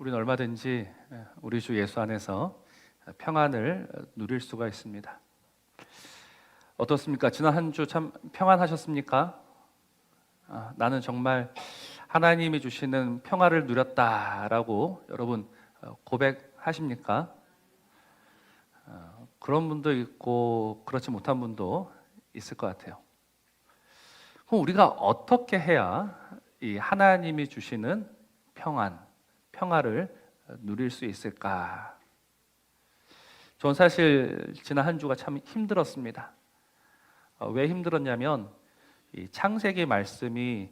우리는 얼마든지 우리 주 예수 안에서 평안을 누릴 수가 있습니다. 어떻습니까? 지난 한 주 참 평안하셨습니까? 나는 정말 하나님이 주시는 평화를 누렸다라고 여러분 고백하십니까? 그런 분도 있고 그렇지 못한 분도 있을 것 같아요. 그럼 우리가 어떻게 해야 이 하나님이 주시는 평화를 누릴 수 있을까? 전 사실 지난 한 주가 참 힘들었습니다. 왜 힘들었냐면 이 창세기 말씀이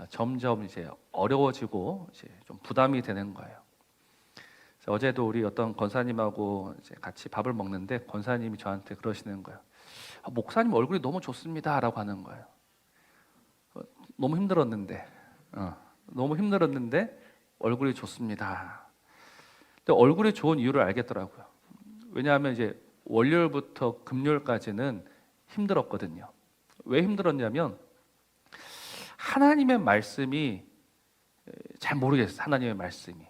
점점 이제 어려워지고 이제 좀 부담이 되는 거예요. 어제도 우리 어떤 권사님하고 이제 같이 밥을 먹는데 권사님이 저한테 그러시는 거예요. 목사님 얼굴이 너무 좋습니다라고 하는 거예요. 너무 힘들었는데 얼굴이 좋습니다. 근데 얼굴이 좋은 이유를 알겠더라고요. 왜냐하면 이제 월요일부터 금요일까지는 힘들었거든요. 왜 힘들었냐면 하나님의 말씀이 잘 모르겠어요. 하나님의 말씀이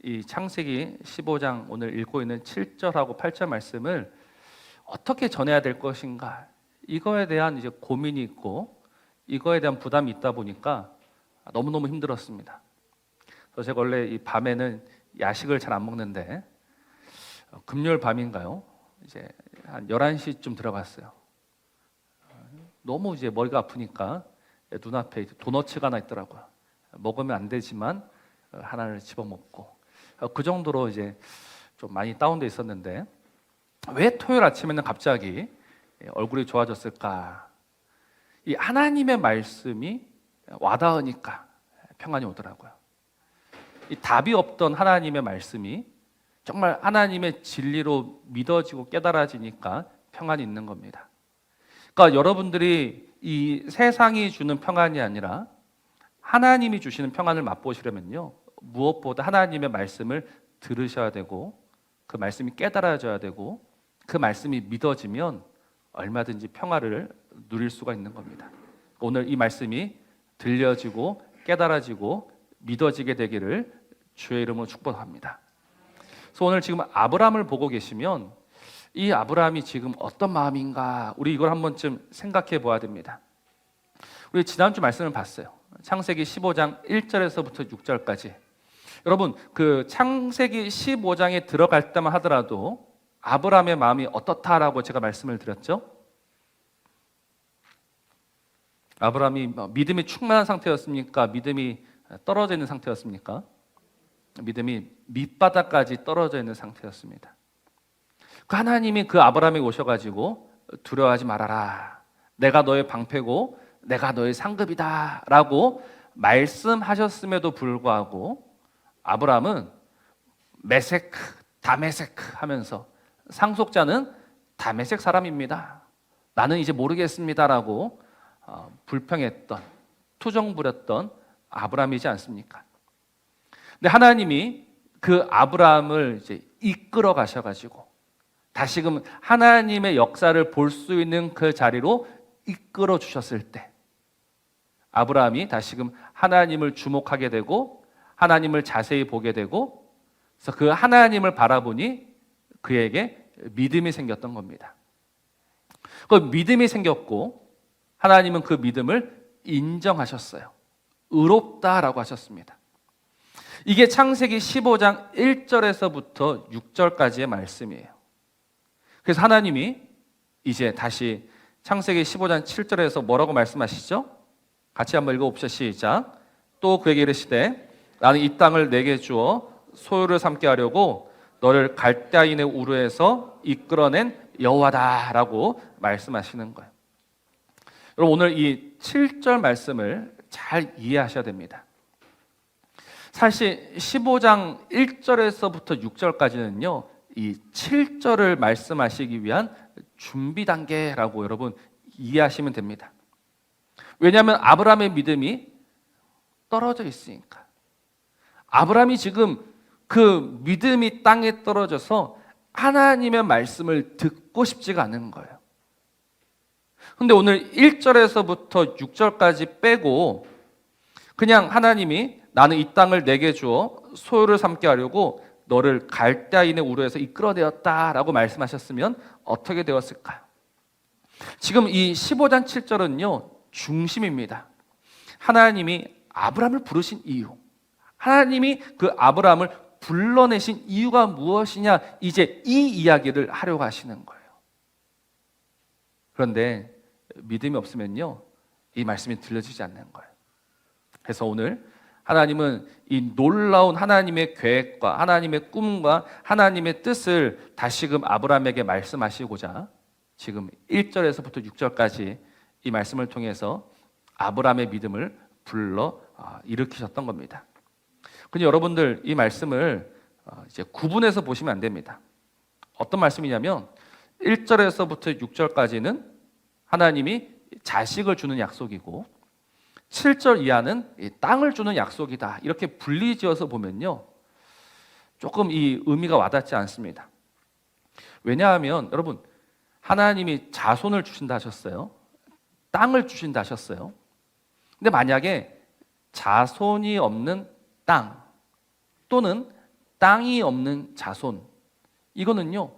이 창세기 15장 오늘 읽고 있는 7절하고 8절 말씀을 어떻게 전해야 될 것인가, 이거에 대한 이제 고민이 있고 이거에 대한 부담이 있다 보니까 너무너무 힘들었습니다. 그래서 제가 원래 이 밤에는 야식을 잘 안 먹는데 금요일 밤인가요? 이제 한 11시쯤 들어갔어요. 너무 이제 머리가 아프니까 눈앞에 도너츠가 하나 있더라고요. 먹으면 안 되지만 하나를 집어먹고, 그 정도로 이제 좀 많이 다운돼 있었는데 왜 토요일 아침에는 갑자기 얼굴이 좋아졌을까? 이 하나님의 말씀이 와닿으니까 평안이 오더라고요. 이 답이 없던 하나님의 말씀이 정말 하나님의 진리로 믿어지고 깨달아지니까 평안이 있는 겁니다. 그러니까 여러분들이 이 세상이 주는 평안이 아니라 하나님이 주시는 평안을 맛보시려면요, 무엇보다 하나님의 말씀을 들으셔야 되고 그 말씀이 깨달아져야 되고 그 말씀이 믿어지면 얼마든지 평화를 누릴 수가 있는 겁니다. 오늘 이 말씀이 들려지고 깨달아지고 믿어지게 되기를 주의 이름으로 축복합니다. 그래서 오늘 지금 아브라함을 보고 계시면 이 아브라함이 지금 어떤 마음인가, 우리 이걸 한 번쯤 생각해 보아야 됩니다. 우리 지난주 말씀을 봤어요. 창세기 15장 1절에서부터 6절까지. 여러분, 그 창세기 15장에 들어갈 때만 하더라도 아브라함의 마음이 어떻다라고 제가 말씀을 드렸죠. 아브라함이 믿음이 충만한 상태였습니까? 믿음이 떨어져 있는 상태였습니까? 믿음이 밑바닥까지 떨어져 있는 상태였습니다. 하나님이 그 아브라함에게 오셔가지고 두려워하지 말아라, 내가 너의 방패고 내가 너의 상급이다 라고 말씀하셨음에도 불구하고 아브라함은 메세크, 다메세크 하면서 상속자는 다메섹 사람입니다, 나는 이제 모르겠습니다라고 불평했던, 투정 부렸던 아브라함이지 않습니까? 근데 하나님이 그 아브라함을 이제 이끌어 가셔가지고 다시금 하나님의 역사를 볼 수 있는 그 자리로 이끌어 주셨을 때 아브라함이 다시금 하나님을 주목하게 되고 하나님을 자세히 보게 되고, 그래서 그 하나님을 바라보니 그에게 믿음이 생겼던 겁니다. 그 믿음이 생겼고 하나님은 그 믿음을 인정하셨어요. 의롭다라고 하셨습니다. 이게 창세기 15장 1절에서부터 6절까지의 말씀이에요. 그래서 하나님이 이제 다시 창세기 15장 7절에서 뭐라고 말씀하시죠? 같이 한번 읽어봅시다. 시작. 또 그에게 이르시되 나는 이 땅을 내게 주어 소유를 삼게 하려고 너를 갈대아인의 우르에서 이끌어낸 여호와다라고 말씀하시는 거예요. 여러분, 오늘 이 7절 말씀을 잘 이해하셔야 됩니다. 사실 15장 1절에서부터 6절까지는요, 이 7절을 말씀하시기 위한 준비 단계라고 여러분 이해하시면 됩니다. 왜냐하면 아브라함의 믿음이 떨어져 있으니까. 아브라함이 지금 그 믿음이 땅에 떨어져서 하나님의 말씀을 듣고 싶지가 않은 거예요. 근데 오늘 1절에서부터 6절까지 빼고 그냥 하나님이 나는 이 땅을 내게 주어 소유를 삼게 하려고 너를 갈대아인의 우르에서 이끌어내었다라고 말씀하셨으면 어떻게 되었을까요? 지금 이 15장 7절은요 중심입니다. 하나님이 아브라함을 부르신 이유, 하나님이 그 아브라함을 불러내신 이유가 무엇이냐, 이제 이 이야기를 하려고 하시는 거예요. 그런데 믿음이 없으면요 이 말씀이 들려지지 않는 거예요. 그래서 오늘 하나님은 이 놀라운 하나님의 계획과 하나님의 꿈과 하나님의 뜻을 다시금 아브라함에게 말씀하시고자 지금 1절에서부터 6절까지 이 말씀을 통해서 아브라함의 믿음을 불러 일으키셨던 겁니다. 근데 여러분들 이 말씀을 이제 구분해서 보시면 안 됩니다. 어떤 말씀이냐면 1절에서부터 6절까지는 하나님이 자식을 주는 약속이고 7절 이하는 땅을 주는 약속이다. 이렇게 분리지어서 보면요 조금 이 의미가 와닿지 않습니다. 왜냐하면 여러분 하나님이 자손을 주신다 하셨어요. 땅을 주신다 하셨어요. 근데 만약에 자손이 없는 땅 또는 땅이 없는 자손, 이거는요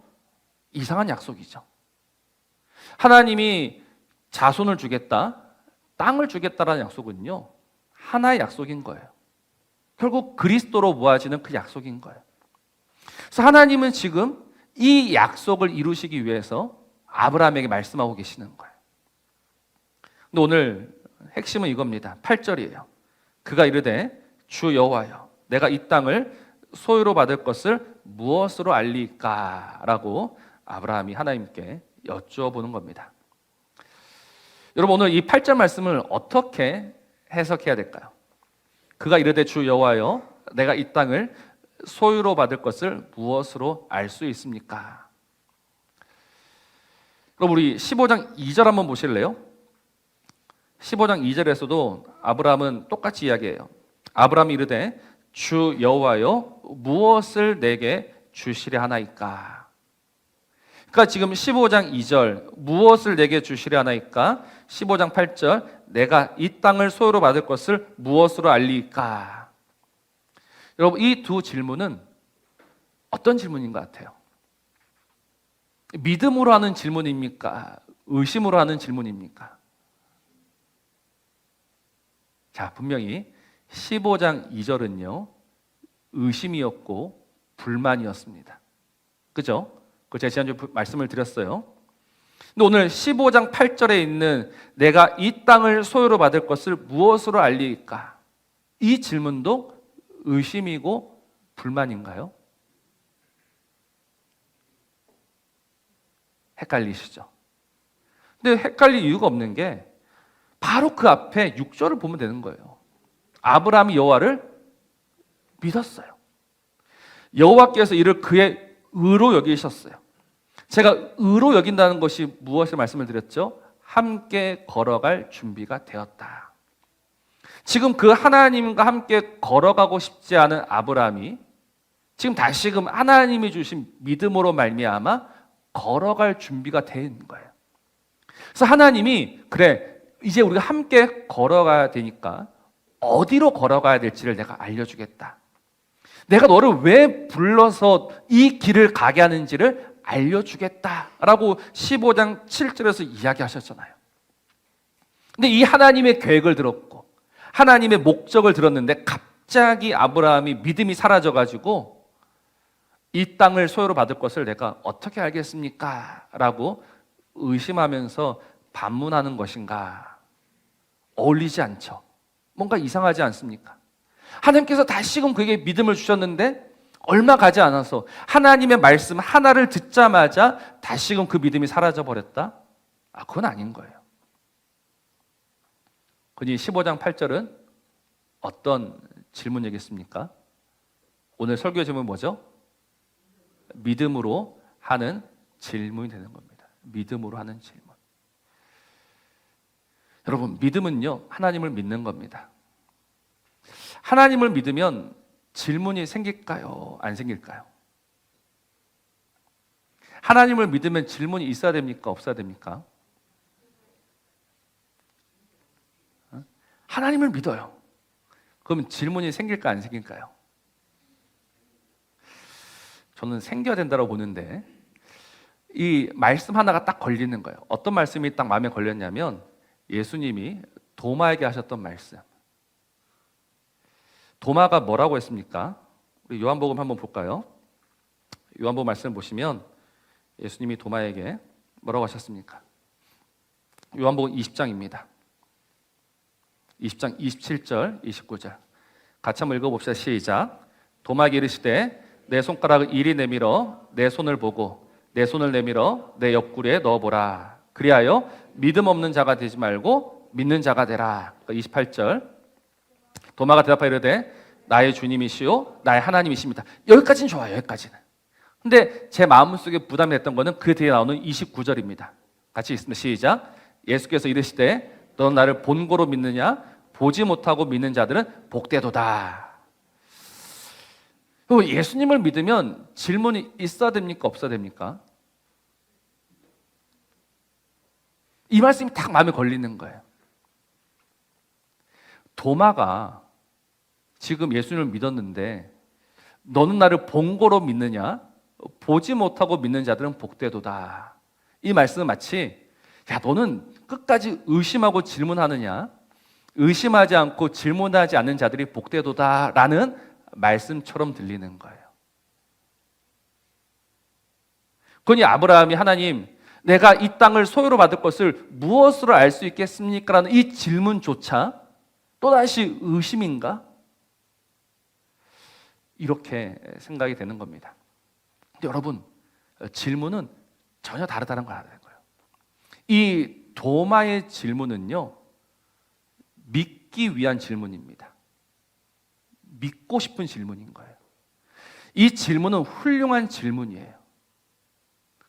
이상한 약속이죠. 하나님이 자손을 주겠다, 땅을 주겠다라는 약속은요 하나의 약속인 거예요. 결국 그리스도로 모아지는 그 약속인 거예요. 그래서 하나님은 지금 이 약속을 이루시기 위해서 아브라함에게 말씀하고 계시는 거예요. 근데 오늘 핵심은 이겁니다. 8절이에요. 그가 이르되 주 여호와여 내가 이 땅을 소유로 받을 것을 무엇으로 알리까? 라고 아브라함이 하나님께 여쭈어보는 겁니다. 여러분 오늘 이 8절 말씀을 어떻게 해석해야 될까요? 그가 이르되 주 여호와여 내가 이 땅을 소유로 받을 것을 무엇으로 알 수 있습니까? 그럼 우리 15장 2절 한번 보실래요? 15장 2절에서도 아브라함은 똑같이 이야기해요. 아브라함이 이르되 주 여호와여 무엇을 내게 주시려 하나이까? 그러니까 지금 15장 2절 무엇을 내게 주시려 하나이까? 15장 8절 내가 이 땅을 소유로 받을 것을 무엇으로 알리까? 여러분 이 두 질문은 어떤 질문인 것 같아요? 믿음으로 하는 질문입니까? 의심으로 하는 질문입니까? 자, 분명히 15장 2절은요 의심이었고 불만이었습니다. 그죠? 그 제가 지난주에 말씀을 드렸어요. 근데 오늘 15장 8절에 있는 내가 이 땅을 소유로 받을 것을 무엇으로 알리까? 이 질문도 의심이고 불만인가요? 헷갈리시죠? 근데 헷갈릴 이유가 없는 게 바로 그 앞에 6절을 보면 되는 거예요. 아브라함이 여호와를 믿었어요. 여호와께서 이를 그의 의로 여기셨어요. 제가 의로 여긴다는 것이 무엇을 말씀을 드렸죠? 함께 걸어갈 준비가 되었다. 지금 그 하나님과 함께 걸어가고 싶지 않은 아브라함이 지금 다시금 하나님이 주신 믿음으로 말미암아 걸어갈 준비가 된 거예요. 그래서 하나님이 그래 이제 우리가 함께 걸어가야 되니까 어디로 걸어가야 될지를 내가 알려주겠다. 내가 너를 왜 불러서 이 길을 가게 하는지를 알려주겠다라고 15장 7절에서 이야기하셨잖아요. 근데 이 하나님의 계획을 들었고 하나님의 목적을 들었는데 갑자기 아브라함이 믿음이 사라져가지고 이 땅을 소유로 받을 것을 내가 어떻게 알겠습니까? 라고 의심하면서 반문하는 것인가? 어울리지 않죠. 뭔가 이상하지 않습니까? 하나님께서 다시금 그에게 믿음을 주셨는데 얼마 가지 않아서 하나님의 말씀 하나를 듣자마자 다시금 그 믿음이 사라져버렸다? 그건 아닌 거예요. 그니 15장 8절은 어떤 질문이겠습니까? 오늘 설교의 제목은 뭐죠? 믿음으로 하는 질문이 되는 겁니다. 믿음으로 하는 질문. 여러분, 믿음은요, 하나님을 믿는 겁니다. 하나님을 믿으면 질문이 생길까요? 안 생길까요? 하나님을 믿으면 질문이 있어야 됩니까? 없어야 됩니까? 하나님을 믿어요. 그러면 질문이 생길까 안 생길까요? 저는 생겨야 된다고 보는데 이 말씀 하나가 딱 걸리는 거예요. 어떤 말씀이 딱 마음에 걸렸냐면 예수님이 도마에게 하셨던 말씀. 도마가 뭐라고 했습니까? 우리 요한복음 한번 볼까요? 요한복음 말씀을 보시면 예수님이 도마에게 뭐라고 하셨습니까? 요한복음 20장입니다. 20장 27절, 29절 같이 한번 읽어봅시다. 시작. 도마에게 이르시되 내 손가락을 이리 내밀어 내 손을 보고 내 손을 내밀어 내 옆구리에 넣어보라. 그리하여 믿음 없는 자가 되지 말고 믿는 자가 되라. 28절 도마가 대답하여 이르되 나의 주님이시요 나의 하나님이십니다. 여기까지는 좋아요. 여기까지는. 근데 제 마음속에 부담이 됐던 거는 그 뒤에 나오는 29절입니다. 같이 읽습니다. 시작. 예수께서 이르시되 너는 나를 본고로 믿느냐? 보지 못하고 믿는 자들은 복되도다. 예수님을 믿으면 질문이 있어야 됩니까? 없어야 됩니까? 이 말씀이 딱 마음에 걸리는 거예요. 도마가 지금 예수님을 믿었는데 너는 나를 본고로 믿느냐? 보지 못하고 믿는 자들은 복되도다. 이 말씀은 마치 야 너는 끝까지 의심하고 질문하느냐? 의심하지 않고 질문하지 않는 자들이 복되도다라는 말씀처럼 들리는 거예요. 그러니 아브라함이 하나님 내가 이 땅을 소유로 받을 것을 무엇으로 알 수 있겠습니까? 라는 이 질문조차 또다시 의심인가? 이렇게 생각이 되는 겁니다. 근데 여러분 질문은 전혀 다르다는 걸 알아야 거예요. 이 도마의 질문은요 믿기 위한 질문입니다. 믿고 싶은 질문인 거예요. 이 질문은 훌륭한 질문이에요.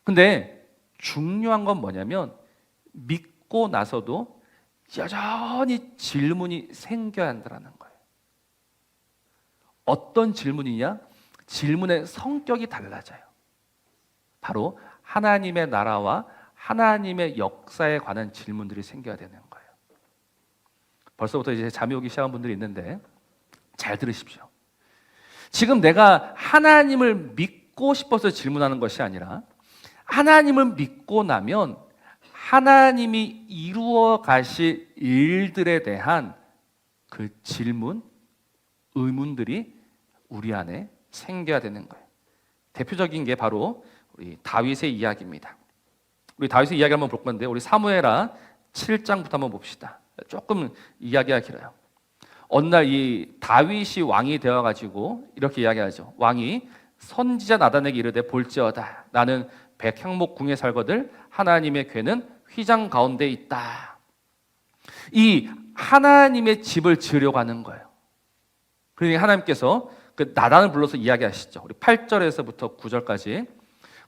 근데 중요한 건 뭐냐면 믿고 나서도 여전히 질문이 생겨야 한다는 거예요. 어떤 질문이냐? 질문의 성격이 달라져요. 바로 하나님의 나라와 하나님의 역사에 관한 질문들이 생겨야 되는 거예요. 벌써부터 이제 잠이 오기 시작한 분들이 있는데 잘 들으십시오. 지금 내가 하나님을 믿고 싶어서 질문하는 것이 아니라 하나님을 믿고 나면 하나님이 이루어 가실 일들에 대한 그 질문, 의문들이 우리 안에 생겨야 되는 거예요. 대표적인 게 바로 우리 다윗의 이야기입니다. 우리 다윗의 이야기 한번 볼 건데 우리 사무엘하 7장부터 한번 봅시다. 조금 이야기가 길어요. 어느 날 이 다윗이 왕이 되어가지고 이렇게 이야기하죠. 왕이 선지자 나단에게 이르되 볼지어다 나는 백향목 궁에 살거들 하나님의 궤는 휘장 가운데 있다. 이 하나님의 집을 지으려고 하는 거예요. 그러니 하나님께서 그 나단을 불러서 이야기하시죠. 우리 8절에서부터 9절까지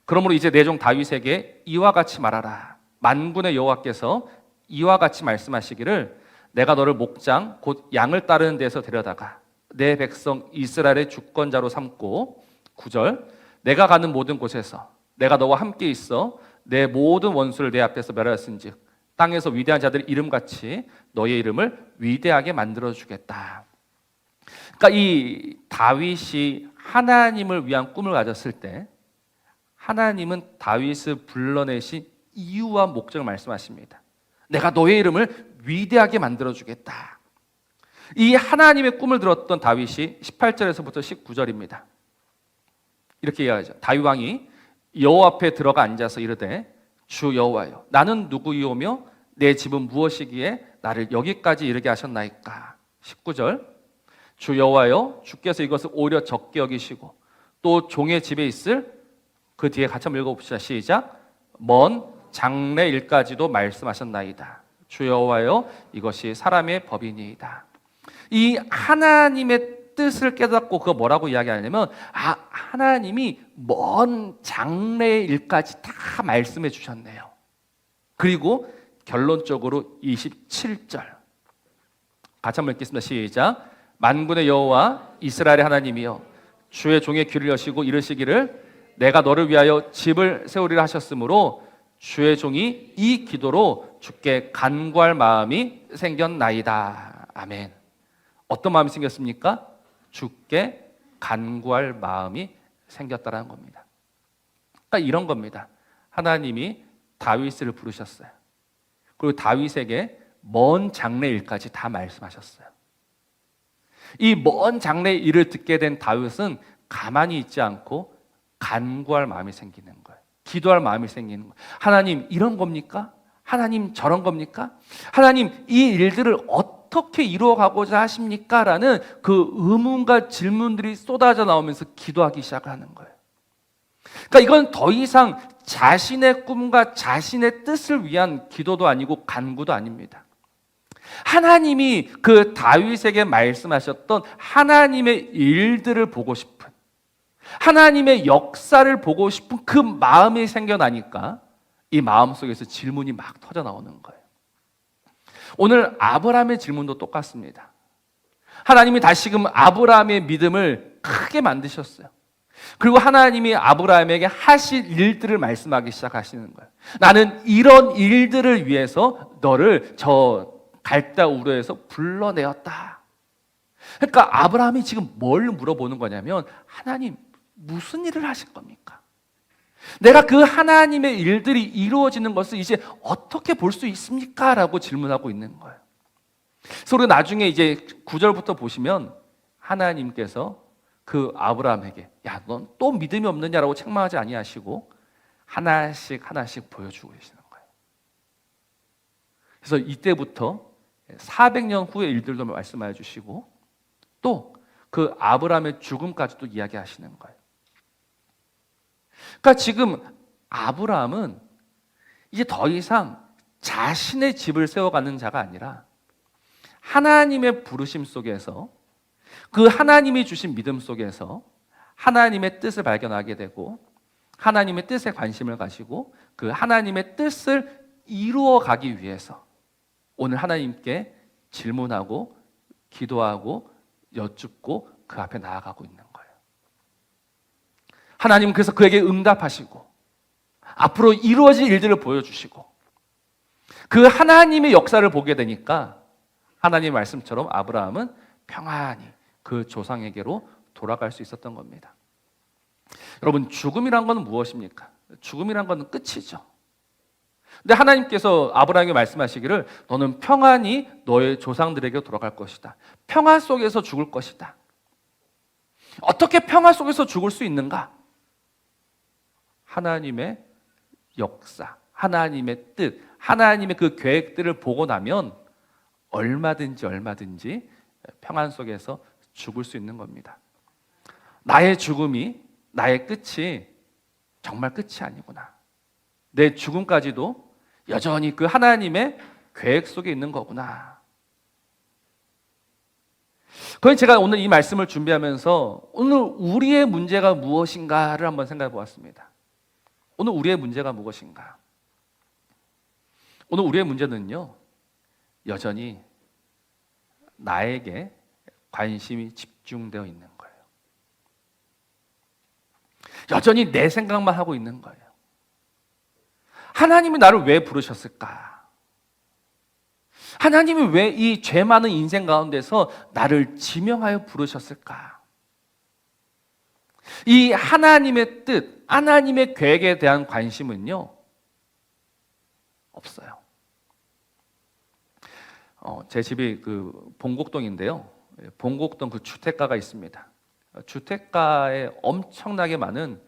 그러므로 이제 내 종 다윗에게 이와 같이 말하라. 만군의 여호와께서 이와 같이 말씀하시기를 내가 너를 목장 곧 양을 따르는 데서 데려다가 내 백성 이스라엘의 주권자로 삼고 9절 내가 가는 모든 곳에서 내가 너와 함께 있어 내 모든 원수를 내 앞에서 멸하였은즉 땅에서 위대한 자들 이름같이 너의 이름을 위대하게 만들어주겠다. 그러니까 이 다윗이 하나님을 위한 꿈을 가졌을 때 하나님은 다윗을 불러내신 이유와 목적을 말씀하십니다. 내가 너의 이름을 위대하게 만들어주겠다. 이 하나님의 꿈을 들었던 다윗이 18절에서부터 19절입니다. 이렇게 이야기하죠. 다윗 왕이 여호와 앞에 들어가 앉아서 이르되 주 여호와여 나는 누구이오며 내 집은 무엇이기에 나를 여기까지 이르게 하셨나이까. 19절 주 여호와여 주께서 이것을 오히려 적게 여기시고 또 종의 집에 있을 그 뒤에 같이 한번 읽어봅시다. 시작. 먼 장래일까지도 말씀하셨나이다. 주 여호와여 이것이 사람의 법이니이다. 이 하나님의 뜻을 깨닫고 그거 뭐라고 이야기하냐면 하나님이 먼 장래의 일까지 다 말씀해 주셨네요. 그리고 결론적으로 27절 같이 한번 읽겠습니다. 시작. 만군의 여호와 이스라엘의 하나님이여 주의 종의 귀를 여시고 이르시기를 내가 너를 위하여 집을 세우리라 하셨으므로 주의 종이 이 기도로 주께 간구할 마음이 생겼나이다. 아멘. 어떤 마음이 생겼습니까? 주께 간구할 마음이 생겼다는 겁니다. 그러니까 이런 겁니다. 하나님이 다윗을 부르셨어요. 그리고 다윗에게 먼 장래 일까지 다 말씀하셨어요. 이 먼 장래 일을 듣게 된 다윗은 가만히 있지 않고 간구할 마음이 생기는 거예요. 기도할 마음이 생기는 거예요. 하나님 이런 겁니까? 하나님 저런 겁니까? 하나님 이 일들을 어떻게 이루어가고자 하십니까? 라는 그 의문과 질문들이 쏟아져 나오면서 기도하기 시작하는 거예요. 그러니까 이건 더 이상 자신의 꿈과 자신의 뜻을 위한 기도도 아니고 간구도 아닙니다. 하나님이 그 다윗에게 말씀하셨던 하나님의 일들을 보고 싶은, 하나님의 역사를 보고 싶은 그 마음이 생겨나니까 이 마음 속에서 질문이 막 터져 나오는 거예요. 오늘 아브라함의 질문도 똑같습니다. 하나님이 다시금 아브라함의 믿음을 크게 만드셨어요. 그리고 하나님이 아브라함에게 하실 일들을 말씀하기 시작하시는 거예요. 나는 이런 일들을 위해서 너를 저 갈대 우르에서 불러내었다. 그러니까 아브라함이 지금 뭘 물어보는 거냐면, 하나님 무슨 일을 하실 겁니까? 내가 그 하나님의 일들이 이루어지는 것을 이제 어떻게 볼 수 있습니까? 라고 질문하고 있는 거예요. 그래서 우리가 나중에 이제 9절부터 보시면 하나님께서 그 아브라함에게 야, 넌 또 믿음이 없느냐라고 책망하지 아니하시고 하나씩 하나씩 보여주고 계시는 거예요. 그래서 이때부터 400년 후의 일들도 말씀해 주시고 또 그 아브라함의 죽음까지도 이야기하시는 거예요. 그러니까 지금 아브라함은 이제 더 이상 자신의 집을 세워가는 자가 아니라 하나님의 부르심 속에서, 그 하나님이 주신 믿음 속에서 하나님의 뜻을 발견하게 되고 하나님의 뜻에 관심을 가지고 그 하나님의 뜻을 이루어가기 위해서 오늘 하나님께 질문하고 기도하고 여쭙고 그 앞에 나아가고 있는 거예요. 하나님은 그래서 그에게 응답하시고 앞으로 이루어질 일들을 보여주시고 그 하나님의 역사를 보게 되니까 하나님의 말씀처럼 아브라함은 평안히 그 조상에게로 돌아갈 수 있었던 겁니다. 여러분, 죽음이란 건 무엇입니까? 죽음이란 건 끝이죠. 근데 하나님께서 아브라함에게 말씀하시기를 너는 평안히 너의 조상들에게 돌아갈 것이다. 평화 속에서 죽을 것이다. 어떻게 평화 속에서 죽을 수 있는가? 하나님의 역사, 하나님의 뜻, 하나님의 그 계획들을 보고 나면 얼마든지 평안 속에서 죽을 수 있는 겁니다. 나의 죽음이, 나의 끝이 정말 끝이 아니구나. 내 죽음까지도 여전히 그 하나님의 계획 속에 있는 거구나. 그래서 제가 오늘 이 말씀을 준비하면서 오늘 우리의 문제가 무엇인가를 한번 생각해 보았습니다. 오늘 우리의 문제가 무엇인가? 오늘 우리의 문제는요, 여전히 나에게 관심이 집중되어 있는 거예요. 여전히 내 생각만 하고 있는 거예요. 하나님이 나를 왜 부르셨을까? 하나님이 왜 이 죄 많은 인생 가운데서 나를 지명하여 부르셨을까? 이 하나님의 뜻, 하나님의 계획에 대한 관심은요, 없어요. 제 집이 그 봉곡동인데요. 봉곡동 그 주택가가 있습니다. 주택가에 엄청나게 많은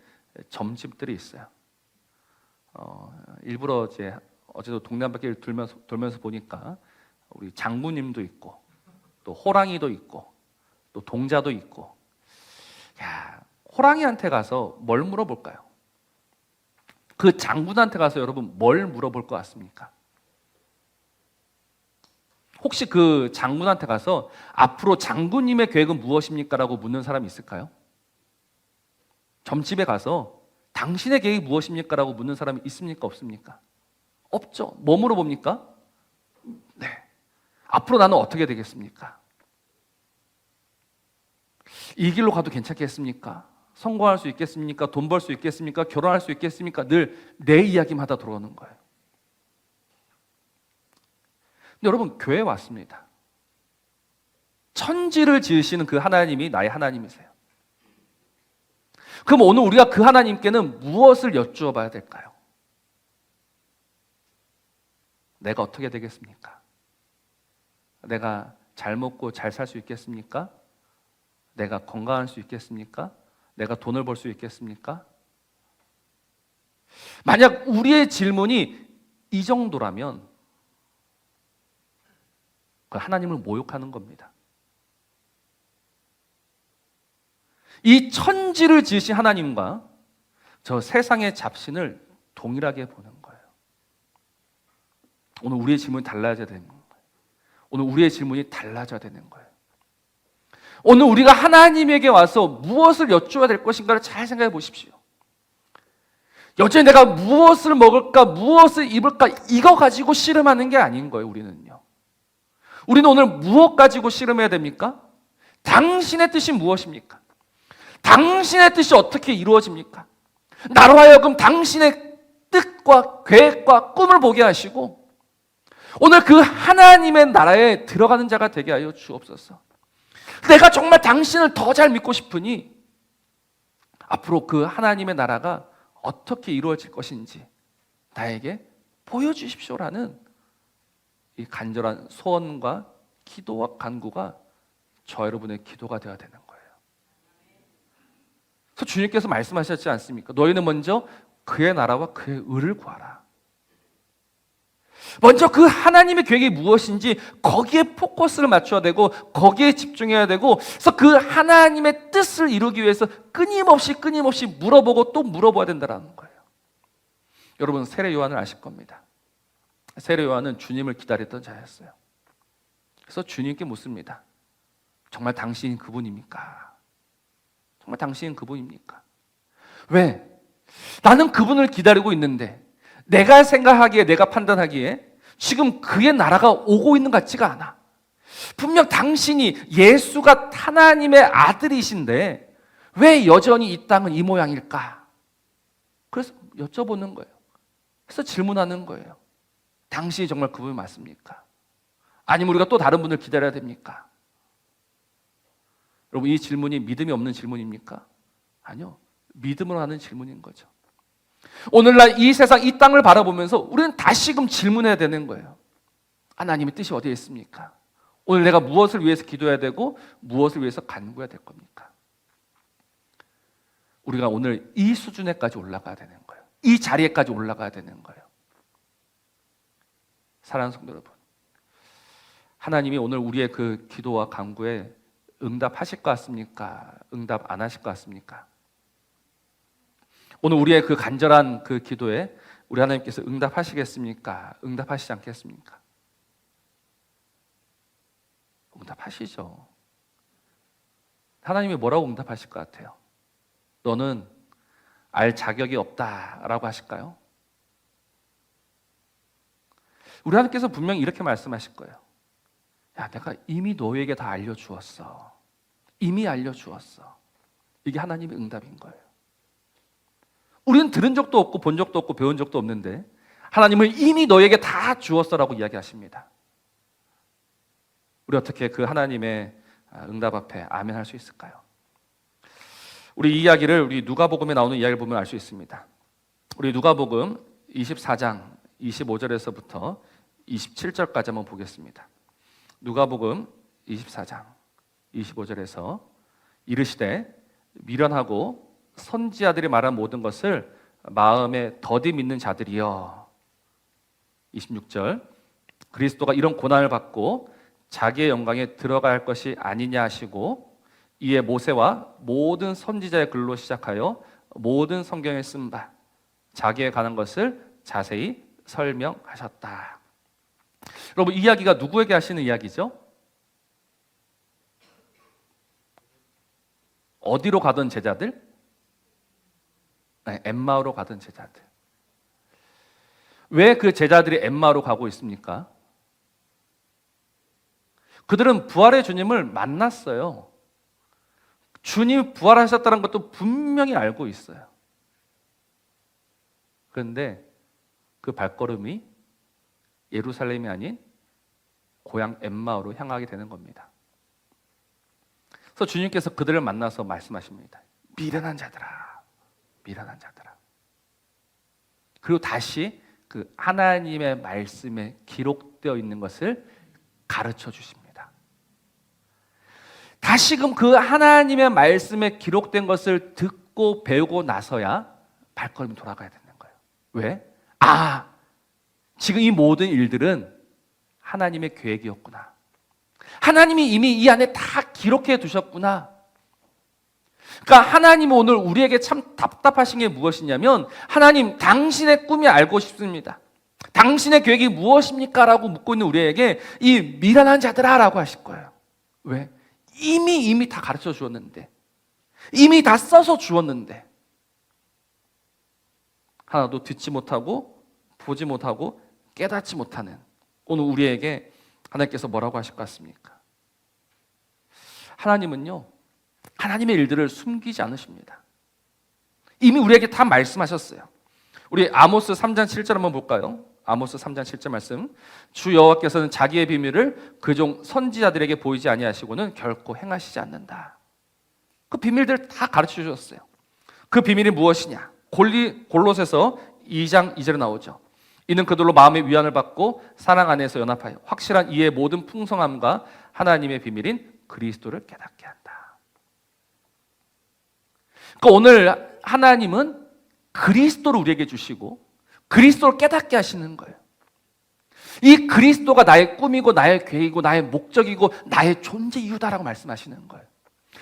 점집들이 있어요. 일부러 이제 어제도 동네 한 바퀴를 돌면서 보니까 우리 장군님도 있고 또 호랑이도 있고 또 동자도 있고. 야, 호랑이한테 가서 뭘 물어볼까요? 그 장군한테 가서 여러분 뭘 물어볼 것 같습니까? 혹시 그 장군한테 가서 앞으로 장군님의 계획은 무엇입니까? 라고 묻는 사람이 있을까요? 점집에 가서 당신의 계획이 무엇입니까? 라고 묻는 사람이 있습니까? 없습니까? 없죠. 뭐 물어봅니까? 네. 앞으로 나는 어떻게 되겠습니까? 이 길로 가도 괜찮겠습니까? 성공할 수 있겠습니까? 돈 벌 수 있겠습니까? 결혼할 수 있겠습니까? 늘 내 이야기만 하다 들어오는 거예요. 근데 여러분, 교회 왔습니다. 천지를 지으시는 그 하나님이 나의 하나님이세요. 그럼 오늘 우리가 그 하나님께는 무엇을 여쭈어 봐야 될까요? 내가 어떻게 되겠습니까? 내가 잘 먹고 잘 살 수 있겠습니까? 내가 건강할 수 있겠습니까? 내가 돈을 벌 수 있겠습니까? 만약 우리의 질문이 이 정도라면 그 하나님을 모욕하는 겁니다. 이 천지를 지으신 하나님과 저 세상의 잡신을 동일하게 보는 거예요. 오늘 우리의 질문이 달라져야 되는 거예요. 오늘 우리의 질문이 달라져야 되는 거예요. 오늘 우리가 하나님에게 와서 무엇을 여쭈어야 될 것인가를 잘 생각해 보십시오. 여전히 내가 무엇을 먹을까, 무엇을 입을까 이거 가지고 씨름하는 게 아닌 거예요. 우리는요. 우리는 오늘 무엇 가지고 씨름해야 됩니까? 당신의 뜻이 무엇입니까? 당신의 뜻이 어떻게 이루어집니까? 나로 하여금 당신의 뜻과 계획과 꿈을 보게 하시고 오늘 그 하나님의 나라에 들어가는 자가 되게 하여 주옵소서. 내가 정말 당신을 더 잘 믿고 싶으니 앞으로 그 하나님의 나라가 어떻게 이루어질 것인지 나에게 보여주십시오라는 이 간절한 소원과 기도와 간구가 저 여러분의 기도가 되어야 되는 거예요. 그래서 주님께서 말씀하셨지 않습니까? 너희는 먼저 그의 나라와 그의 의를 구하라. 먼저 그 하나님의 계획이 무엇인지 거기에 포커스를 맞춰야 되고 거기에 집중해야 되고 그래서 그 하나님의 뜻을 이루기 위해서 끊임없이 물어보고 또 물어봐야 된다는 거예요. 여러분 세례 요한을 아실 겁니다. 세례 요한은 주님을 기다렸던 자였어요. 그래서 주님께 묻습니다. 정말 당신이 그분입니까? 정말 당신은 그분입니까? 왜? 나는 그분을 기다리고 있는데 내가 생각하기에 내가 판단하기에 지금 그의 나라가 오고 있는 것 같지가 않아. 분명 당신이 예수가 하나님의 아들이신데 왜 여전히 이 땅은 이 모양일까? 그래서 여쭤보는 거예요. 그래서 질문하는 거예요. 당신이 정말 그분이 맞습니까? 아니면 우리가 또 다른 분을 기다려야 됩니까? 여러분 이 질문이 믿음이 없는 질문입니까? 아니요. 믿음으로 하는 질문인 거죠. 오늘날 이 세상 이 땅을 바라보면서 우리는 다시금 질문해야 되는 거예요. 하나님의 뜻이 어디에 있습니까? 오늘 내가 무엇을 위해서 기도해야 되고 무엇을 위해서 간구해야 될 겁니까? 우리가 오늘 이 수준에까지 올라가야 되는 거예요. 이 자리에까지 올라가야 되는 거예요. 사랑하는 성도 여러분, 하나님이 오늘 우리의 그 기도와 간구에 응답하실 것 같습니까? 응답 안 하실 것 같습니까? 오늘 우리의 그 간절한 그 기도에 우리 하나님께서 응답하시겠습니까? 응답하시지 않겠습니까? 응답하시죠. 하나님이 뭐라고 응답하실 것 같아요? 너는 알 자격이 없다라고 하실까요? 우리 하나님께서 분명히 이렇게 말씀하실 거예요. 야, 내가 이미 너에게 다 알려주었어. 이미 알려주었어. 이게 하나님의 응답인 거예요. 우리는 들은 적도 없고 본 적도 없고 배운 적도 없는데 하나님은 이미 너에게 다 주었어라고 이야기하십니다. 우리 어떻게 그 하나님의 응답 앞에 아멘 할 수 있을까요? 우리 이 이야기를 우리 누가복음에 나오는 이야기를 보면 알 수 있습니다. 우리 누가복음 24장 25절에서부터 27절까지 한번 보겠습니다. 누가복음 24장 25절에서 이르시되 미련하고 선지자들이 말한 모든 것을 마음에 더디 믿는 자들이여. 26절 그리스도가 이런 고난을 받고 자기의 영광에 들어가야 할 것이 아니냐 하시고 이에 모세와 모든 선지자의 글로 시작하여 모든 성경에 쓴 바 자기에 관한 것을 자세히 설명하셨다. 여러분 이 이야기가 누구에게 하시는 이야기죠? 어디로 가던 제자들? 엠마오로 가던 제자들. 왜 그 제자들이 엠마오로 가고 있습니까? 그들은 부활의 주님을 만났어요. 주님이 부활하셨다는 것도 분명히 알고 있어요. 그런데 그 발걸음이 예루살렘이 아닌 고향 엠마오로 향하게 되는 겁니다. 그래서 주님께서 그들을 만나서 말씀하십니다. 미련한 자들아, 미련한 자들아. 그리고 다시 그 하나님의 말씀에 기록되어 있는 것을 가르쳐 주십니다. 다시금 그 하나님의 말씀에 기록된 것을 듣고 배우고 나서야 발걸음이 돌아가야 되는 거예요. 왜? 지금 이 모든 일들은 하나님의 계획이었구나. 하나님이 이미 이 안에 다 기록해 두셨구나. 그러니까 하나님은 오늘 우리에게 참 답답하신 게 무엇이냐면, 하나님, 당신의 꿈이 알고 싶습니다. 당신의 계획이 무엇입니까? 라고 묻고 있는 우리에게 이 미련한 자들아 라고 하실 거예요. 왜? 이미 다 가르쳐 주었는데, 이미 다 써서 주었는데 하나도 듣지 못하고 보지 못하고 깨닫지 못하는 오늘 우리에게 하나님께서 뭐라고 하실 것 같습니까? 하나님은요, 하나님의 일들을 숨기지 않으십니다. 이미 우리에게 다 말씀하셨어요. 우리 아모스 3장 7절 한번 볼까요? 아모스 3장 7절 말씀. 주 여호와께서는 자기의 비밀을 그 종 선지자들에게 보이지 아니하시고는 결코 행하시지 않는다. 그 비밀들 다 가르쳐 주셨어요. 그 비밀이 무엇이냐? 골로새서 2장 2절에 나오죠. 이는 그들로 마음의 위안을 받고 사랑 안에서 연합하여 확실한 이의 모든 풍성함과 하나님의 비밀인 그리스도를 깨닫게 한다. 그러니까 오늘 하나님은 그리스도를 우리에게 주시고 그리스도를 깨닫게 하시는 거예요. 이 그리스도가 나의 꿈이고 나의 계획이고 나의 목적이고 나의 존재 이유다라고 말씀하시는 거예요.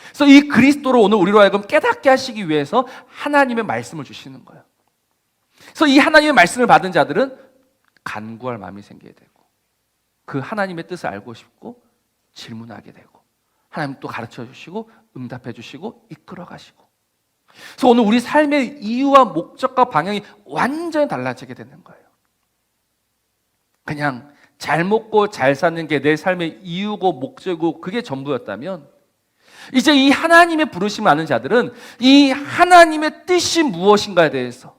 그래서 이 그리스도를 오늘 우리로 하여금 깨닫게 하시기 위해서 하나님의 말씀을 주시는 거예요. 그래서 이 하나님의 말씀을 받은 자들은 간구할 마음이 생기게 되고 그 하나님의 뜻을 알고 싶고 질문하게 되고 하나님 또 가르쳐 주시고 응답해 주시고 이끌어 가시고, 그래서 오늘 우리 삶의 이유와 목적과 방향이 완전히 달라지게 되는 거예요. 그냥 잘 먹고 잘 사는 게 내 삶의 이유고 목적이고 그게 전부였다면, 이제 이 하나님의 부르심을 아는 자들은 이 하나님의 뜻이 무엇인가에 대해서,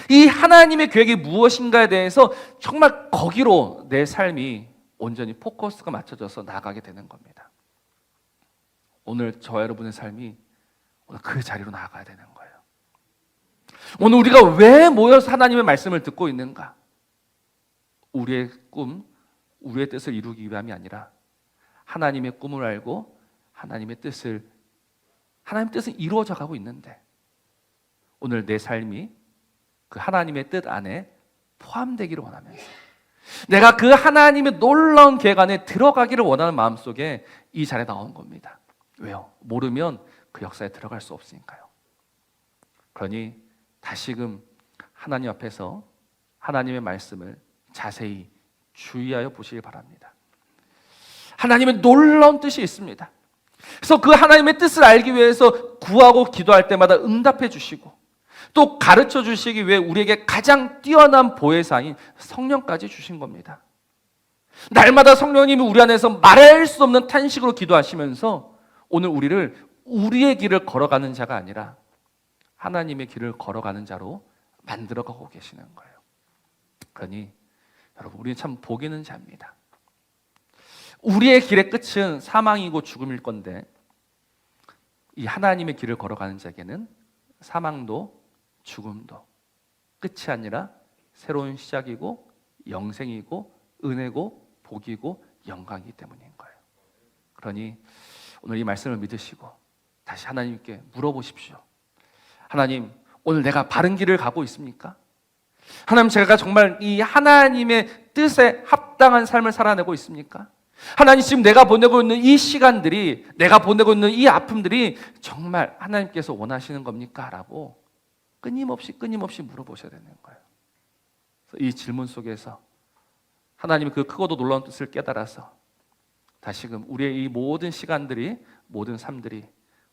이 하나님의 계획이 무엇인가에 대해서 정말 거기로 내 삶이 온전히 포커스가 맞춰져서 나아가게 되는 겁니다. 오늘 저와 여러분의 삶이 오늘 그 자리로 나아가야 되는 거예요. 오늘 우리가 왜 모여서 하나님의 말씀을 듣고 있는가? 우리의 꿈, 우리의 뜻을 이루기 위함이 아니라 하나님의 꿈을 알고 하나님의 뜻은 이루어져 가고 있는데, 오늘 내 삶이 그 하나님의 뜻 안에 포함되기를 원하면서 내가 그 하나님의 놀라운 계획 안에 들어가기를 원하는 마음속에 이 자리에 나온 겁니다. 왜요? 모르면 그 역사에 들어갈 수 없으니까요. 그러니 다시금 하나님 앞에서 하나님의 말씀을 자세히 주의하여 보시기 바랍니다. 하나님의 놀라운 뜻이 있습니다. 그래서 그 하나님의 뜻을 알기 위해서 구하고 기도할 때마다 응답해 주시고 또 가르쳐 주시기 위해 우리에게 가장 뛰어난 보혜사인 성령까지 주신 겁니다. 날마다 성령님이 우리 안에서 말할 수 없는 탄식으로 기도하시면서 오늘 우리를 우리의 길을 걸어가는 자가 아니라 하나님의 길을 걸어가는 자로 만들어가고 계시는 거예요. 그러니 여러분, 우리는 참 복 있는 자입니다. 우리의 길의 끝은 사망이고 죽음일 건데 이 하나님의 길을 걸어가는 자에게는 사망도 죽음도 끝이 아니라 새로운 시작이고 영생이고 은혜고 복이고 영광이기 때문인 거예요. 그러니 오늘 이 말씀을 믿으시고 다시 하나님께 물어보십시오. 하나님, 오늘 내가 바른 길을 가고 있습니까? 하나님, 제가 정말 이 하나님의 뜻에 합당한 삶을 살아내고 있습니까? 하나님, 지금 내가 보내고 있는 이 시간들이, 내가 보내고 있는 이 아픔들이 정말 하나님께서 원하시는 겁니까? 라고 끊임없이 물어보셔야 되는 거예요. 이 질문 속에서 하나님의 그 크고도 놀라운 뜻을 깨달아서 다시금 우리의 이 모든 시간들이, 모든 삶들이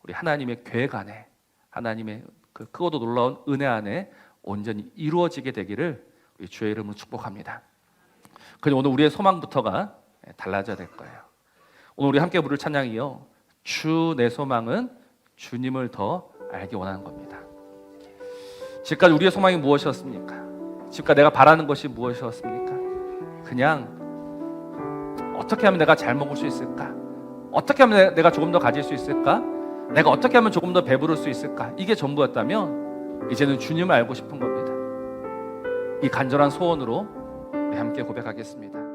우리 하나님의 계획 안에, 하나님의 그 크고도 놀라운 은혜 안에 온전히 이루어지게 되기를 우리 주의 이름으로 축복합니다. 그러니 오늘 우리의 소망부터가 달라져야 될 거예요. 오늘 우리 함께 부를 찬양이요, 주 내 소망은 주님을 더 알기 원하는 겁니다. 지금까지 우리의 소망이 무엇이었습니까? 지금까지 내가 바라는 것이 무엇이었습니까? 그냥 어떻게 하면 내가 잘 먹을 수 있을까? 어떻게 하면 내가 조금 더 가질 수 있을까? 내가 어떻게 하면 조금 더 배부를 수 있을까? 이게 전부였다면 이제는 주님을 알고 싶은 겁니다. 이 간절한 소원으로 우리 함께 고백하겠습니다.